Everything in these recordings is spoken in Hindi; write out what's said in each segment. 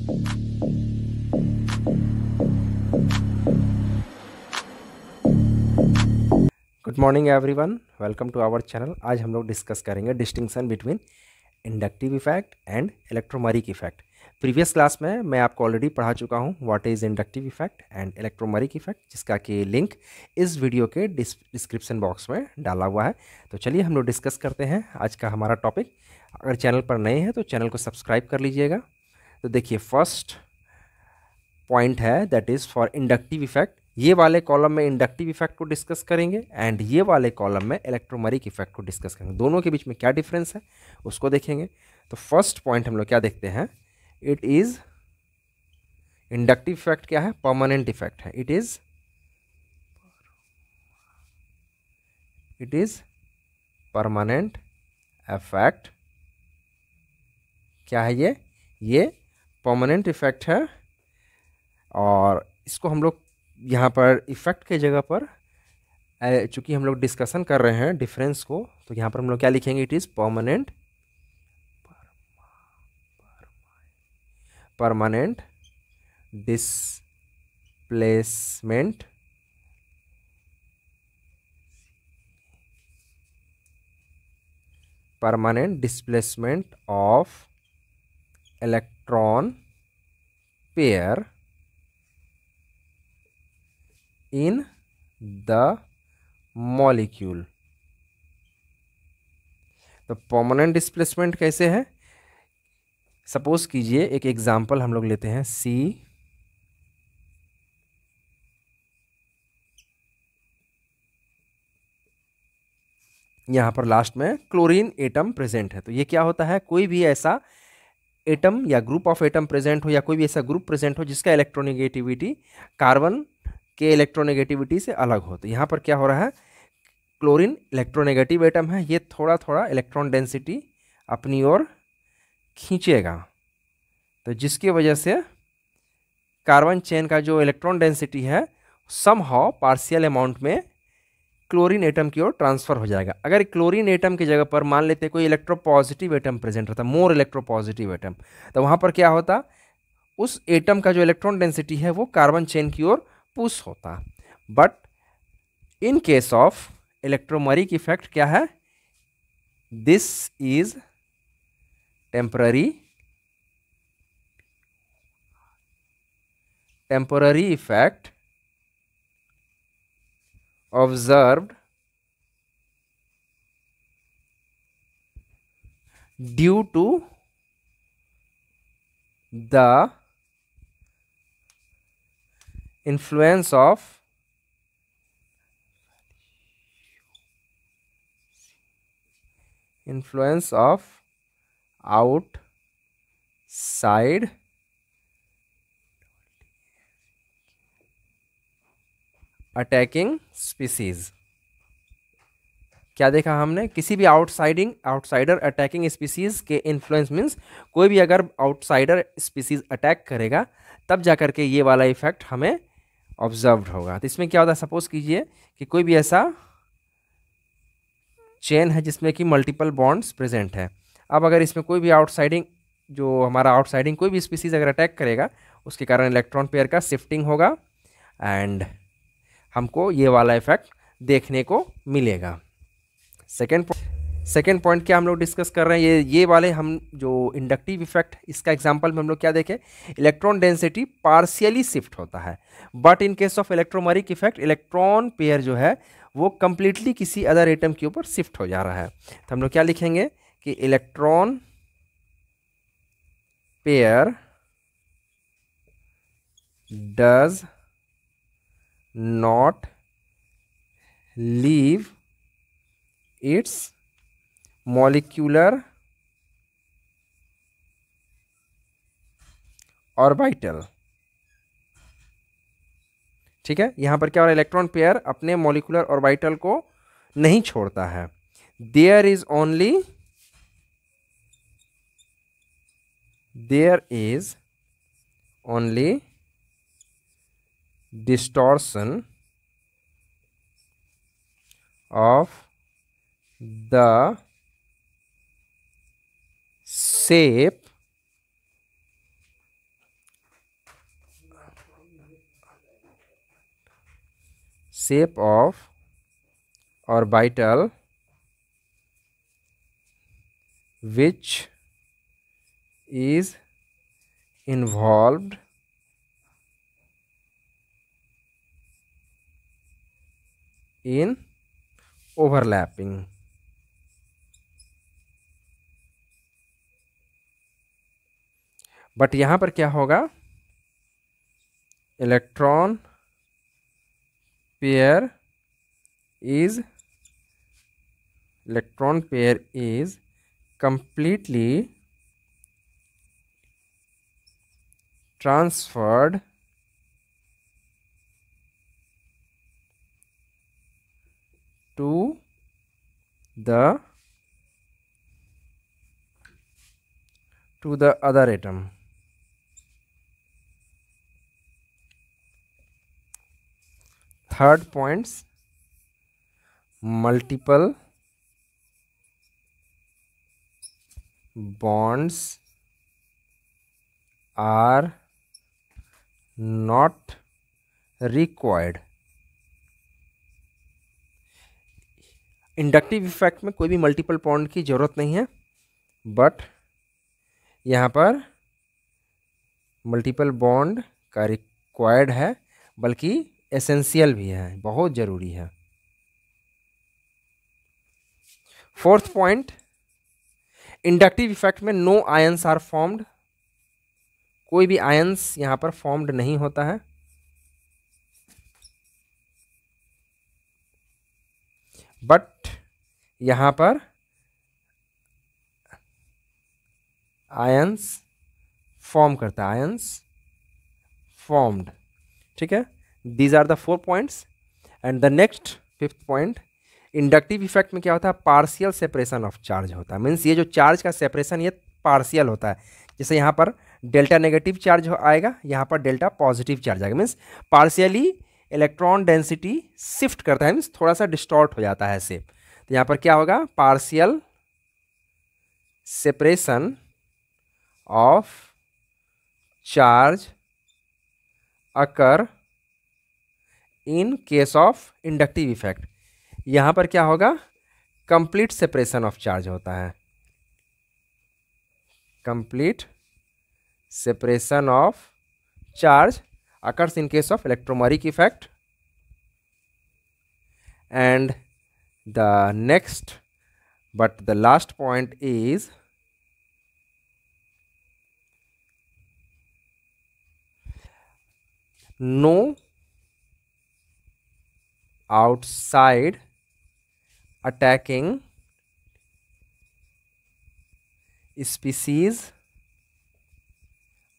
Good morning everyone, welcome to our channel. आज हम लोग डिस्कस करेंगे distinction between inductive effect and electromagnetic effect. Previous class में मैं आपको ऑलरेडी पढ़ा चुका हूँ what is inductive effect and electromagnetic effect, जिसका कि लिंक इस वीडियो के डिस्क्रिप्शन बॉक्स में डाला हुआ है। तो चलिए हम लोग डिस्कस करते हैं आज का हमारा टॉपिक। अगर चैनल पर नए हैं तो चैनल को सब्सक्राइब कर लीजिएगा। तो देखिए, फर्स्ट पॉइंट है that is for inductive effect. ये वाले कॉलम में इंडक्टिव इफेक्ट को डिस्कस करेंगे एंड ये वाले कॉलम में इलेक्ट्रोमैग्नेटिक इफेक्ट को डिस्कस करेंगे। दोनों के बीच में क्या डिफरेंस है उसको देखेंगे। तो फर्स्ट पॉइंट हम लोग क्या देखते हैं, इट इज इंडक्टिव इफेक्ट क्या है, परमानेंट इफेक्ट है। It is permanent effect. क्या है ये परमानेंट इफेक्ट है। और इसको हम लोग यहाँ पर इफेक्ट के जगह पर चूंकि हम लोग डिस्कशन कर रहे हैं डिफरेंस को, तो यहाँ पर हम लोग क्या लिखेंगे, it is permanent displacement of electron pair in the molecule. तो परमानेंट डिस्प्लेसमेंट कैसे है, सपोज कीजिए एक एग्जांपल हम लोग लेते हैं सी। यहां पर लास्ट में क्लोरीन एटम प्रेजेंट है। तो ये क्या होता है, कोई भी ऐसा एटम या ग्रुप ऑफ एटम प्रेजेंट हो या कोई भी ऐसा ग्रुप प्रेजेंट हो जिसका इलेक्ट्रोनेगेटिविटी कार्बन के इलेक्ट्रोनेगेटिविटी से अलग हो। तो यहाँ पर क्या हो रहा है, क्लोरीन इलेक्ट्रोनेगेटिव एटम है, ये थोड़ा थोड़ा इलेक्ट्रॉन डेंसिटी अपनी ओर खींचेगा। तो जिसकी वजह से कार्बन चेन का जो इलेक्ट्रॉन डेंसिटी है समहाउ पार्शियल अमाउंट में क्लोरीन एटम की ओर ट्रांसफर हो जाएगा। अगर क्लोरीन एटम की जगह पर मान लेते कोई इलेक्ट्रोपॉजिटिव एटम प्रेजेंट रहता, मोर इलेक्ट्रोपॉजिटिव एटम, तो वहां पर क्या होता, उस एटम का जो इलेक्ट्रॉन डेंसिटी है वो कार्बन चेन की ओर पुश होता। But in case of electromagnetic effect क्या है, this is temporary effect observed due to the influence of outside attacking species. क्या देखा हमने, किसी भी आउटसाइडर अटैकिंग स्पीसीज के इन्फ्लुएंस मीन्स कोई भी अगर आउटसाइडर स्पीसीज अटैक करेगा तब जाकर के ये वाला इफेक्ट हमें ऑब्जर्व्ड होगा। तो इसमें क्या होता है, सपोज कीजिए कि कोई भी ऐसा चेन है जिसमें कि मल्टीपल बॉन्ड्स प्रेजेंट है। अब अगर इसमें कोई भी आउटसाइडिंग कोई भी स्पीसीज अगर अटैक करेगा, उसके कारण इलेक्ट्रॉन पेयर का शिफ्टिंग होगा एंड हमको ये वाला इफेक्ट देखने को मिलेगा। सेकेंड पॉइंट क्या हम लोग डिस्कस कर रहे हैं, ये वाले हम जो इंडक्टिव इफेक्ट, इसका एग्जांपल में हम लोग क्या देखें, इलेक्ट्रॉन डेंसिटी पार्शियली शिफ्ट होता है। But in case of electromagnetic effect electron pair जो है वो कंप्लीटली किसी अदर एटम के ऊपर शिफ्ट हो जा रहा है। तो हम लोग क्या लिखेंगे कि electron pair does not leave its molecular orbital। ठीक है, यहां पर क्या हो रहा है, इलेक्ट्रॉन पेयर अपने मॉलिक्यूलर ऑर्बिटल को नहीं छोड़ता है। There is only distortion of the shape shape of orbital which is involved in overlapping. But यहां पर क्या होगा, electron pair is completely transferred to the other atom. Third points, multiple bonds are not required. Inductive effect में कोई भी मल्टीपल बॉन्ड की जरूरत नहीं है, बट यहाँ पर मल्टीपल बॉन्ड का रिक्वायर्ड है, बल्कि एसेंशियल भी है, बहुत जरूरी है. फोर्थ पॉइंट, इंडक्टिव इफेक्ट में नो आयंस आर फॉर्म्ड. कोई भी आयंस यहां पर फॉर्म्ड नहीं होता है. बट यहां पर आयंस फॉर्म करता है, आयंस फॉर्म्ड. ठीक है, these are the 4 points. And the next 5th point, inductive effect में क्या होता है, पार्शियल सेपरेशन ऑफ चार्ज होता है. मीन्स ये जो चार्ज का सेपरेशन ये पार्शियल होता है. जैसे यहाँ पर डेल्टा नेगेटिव चार्ज आएगा, यहाँ पर डेल्टा पॉजिटिव चार्ज आएगा. Means partially electron density shift करता है, मीन्स थोड़ा सा डिस्टॉर्ट हो जाता है शेप. तो यहाँ पर क्या होगा, partial separation of charge occur in case of inductive effect. यहां पर क्या होगा, कंप्लीट सेपरेशन ऑफ चार्ज होता है. Complete separation of charge occurs in case of electromeric effect. And the next but the last point is no outside attacking species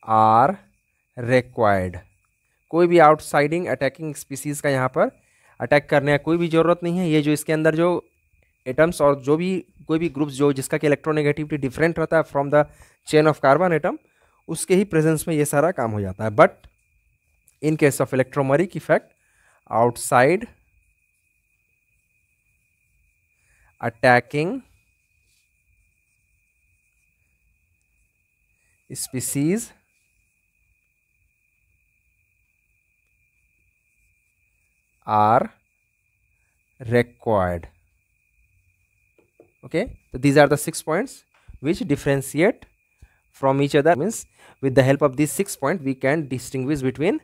are required. कोई भी आउटसाइडिंग अटैकिंग स्पीसीज का यहाँ पर अटैक करने का कोई भी ज़रूरत नहीं है. ये जो इसके अंदर जो एटम्स और जो भी कोई भी ग्रुप्स जो जिसका कि इलेक्ट्रोनेगेटिविटी डिफरेंट रहता है from the chain of carbon atom, उसके ही प्रेजेंस में ये सारा काम हो जाता है. But in case of electromeric effect, outside attacking species are required. Okay, so these are the 6 points which differentiate from each other. Means with the help of these 6 points we can distinguish between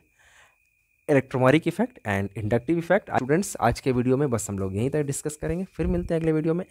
electromeric effect and inductive effect. Students, आज के वीडियो में बस हम लोग यहीं तक डिस्कस करेंगे. फिर मिलते हैं अगले वीडियो में.